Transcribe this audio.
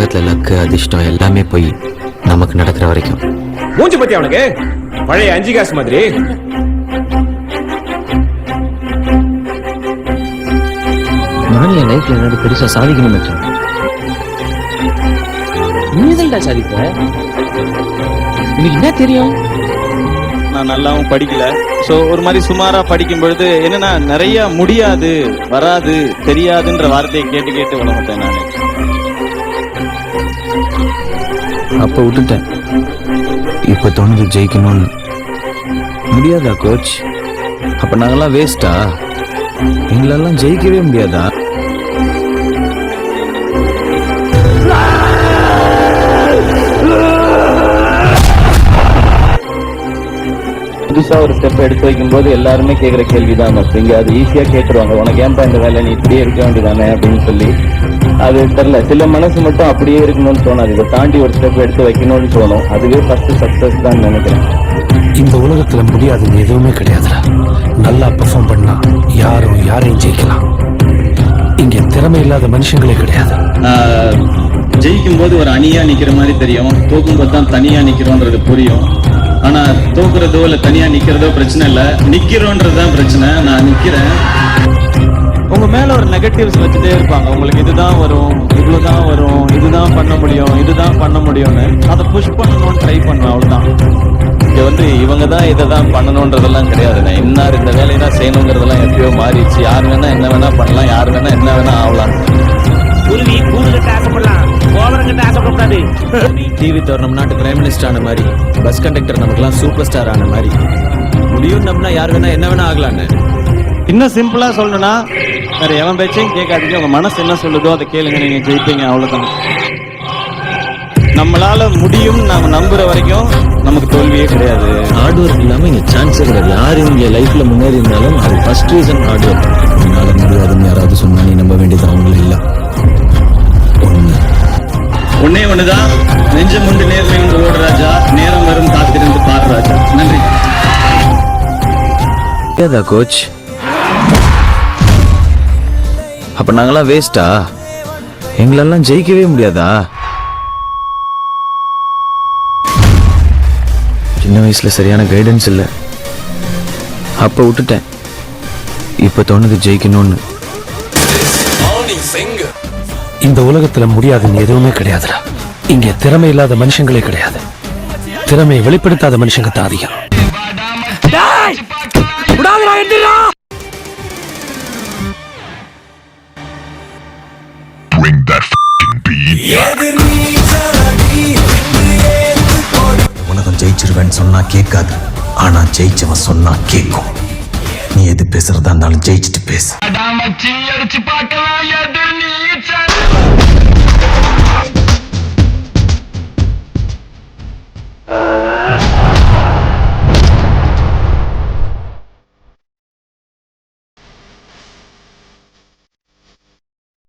உலகத்துல லக்கு அதிர்ஷ்டம் எல்லாமே போய் நமக்கு நடக்கிற வரைக்கும். மூஞ்சி பத்தி அவனுக்கு பழைய 5 காசு மாதிரி. நான் என் லைஃப்ல என்னோட பெருசா சாதிக்கணும் மச்சான். நீதல்டா சாதிக்க உனக்கு என்ன தெரியும்? நான் நல்லாவும் படிக்கல. ஸோ ஒரு மாதிரி சுமாரா படிக்கும் பொழுது என்னன்னா நிறைய முடியாது, வராது, தெரியாதுன்ற வார்த்தையை கேட்டு கேட்டு வளர்ந்தேன் நான். அப்ப விட்டுட்டேன். இப்ப தோணுது ஜெயிக்கணும்னு. முடியாதா கோச்? அப்ப நாங்கெல்லாம் வேஸ்டா? எங்களெல்லாம் ஜெயிக்கவே முடியாதா? புதுசா ஒரு ஸ்டெப் எடுத்து வைக்கும் போது எல்லாருமே கேட்குற கேள்விதான். இங்க அது ஈஸியா கேட்டுருவாங்க, உனக்கு ஏன்பா இந்த வேலை, நீ இப்படியே இருக்க வேண்டியதானே அப்படின்னு சொல்லி. அது தெரியல, சில மனசு மட்டும் அப்படியே இருக்கணும்னு தோணாது, இதை தாண்டி ஒரு ஸ்டெப் எடுத்து வைக்கணும்னு தோணும். அதுவே ஃபர்ஸ்ட் சக்சஸ் தான் நினைக்கிறேன். இந்த உலகத்துல முடியாதுன்னு எதுவுமே கிடையாதுடா. நல்லா பெர்ஃபார்ம் பண்ணா யாரையும் ஜெயிக்கலாம். இங்க திறமை இல்லாத மனுஷங்களே கிடையாது. ஜெயிக்கும் போது ஒரு அணியா நிக்கிற மாதிரி தெரியும், தோக்கும் போது தான் தனியா நிக்கிறோன்றது புரியும். ஆனா தோக்குறதோ இல்ல தனியா நிக்கிறதோ பிரச்சனை இல்ல, நிக்கிறோன்றதுதான் பிரச்சனை. நான் நிக்கிறேன். உங்க மேல ஒரு நெகட்டிவ்ஸ் வச்சுட்டே இருப்பாங்க. உங்களுக்கு இதுதான் வரும், இவ்வளவுதான் வரும், இதுதான் பண்ண முடியும், இதுதான் பண்ண முடியும்னு அதை புஷ் பண்ணணும்னு ட்ரை பண்ணுவேன். அவ்வளவுதான். இங்க இவங்க தான் இதை தான் பண்ணணும்ன்றதெல்லாம் கிடையாதுண்ணே. இன்னார் இந்த வேலையை தான் செய்யணுங்கிறதெல்லாம் எப்பயோ மாறிடுச்சு. யார் வேணா என்ன வேணா பண்ணலாம், யார் வேணா என்ன வேணா ஆகலாம். டிவி தவிர நம்ம நாட்டு பிரைம் மினிஸ்டர் ஆன மாதிரி, பஸ் கண்டக்டர் நமக்குலாம் சூப்பர் ஸ்டார் ஆன மாதிரி முடியும். நம்மனா யார் வேணா என்ன வேணா ஆகலான்னு. இன்னும் சிம்பிளா சொல்லணும்னா வேற எவன் பேச்சையும் கேட்காதீங்க, உங்க மனசு என்ன சொல்லுதோ அதை கேளுங்க, நீங்க ஜெயிப்பீங்க. அவ்வளவுதான். நம்மளால முடியும் நாம நம்புற வரைக்கும் நமக்கு தோல்வியே கிடையாது. ஹார்ட் ஒர்க் இல்லாம இங்க சான்ஸே கிடையாது. யாரு இங்க லைஃப்ல முன்னேறி இருந்தாலும் அது ஃபர்ஸ்ட் ரீசன் ஹார்ட் ஒர்க். என்னால முடியாதுன்னு யாராவது சொன்னா நீ நம்ப வேண்டியது அவங்களும் இல்ல. ஒன்னே ஒண்ணுதான், நெஞ்சம் உண்டு நேர்மை உண்டு ஓடு ராஜா, நேரம் வரும் காத்திருந்து பாரு ராஜா. நன்றி. ஏதா கோச்? அப்ப நாங்கெல்லாம் வேஸ்டா? எங்களெல்லாம் ஜெயிக்கவே முடியாதா? சின்ன வயசுல சரியான கைடன்ஸ் இல்ல, அப்ப விட்டுட்டேன். இப்ப தோணுது ஜெயிக்கணும்னு. இந்த உலகத்துல முடியாதுன்னு எதுவுமே கிடையாதுடா. இங்க திறமை இல்லாத மனுஷங்களே கிடையாது. திறமையை வெளிப்படுத்தாத மனுஷங்க தான் அதிகம். உலகம் ஜெயிச்சிருவேன்னு சொன்னா கேட்காது, ஆனா ஜெயிச்சவன் சொன்னா கேட்கும். நீ எது பேசுறதா இருந்தாலும் ஜெயிச்சுட்டு பேசு.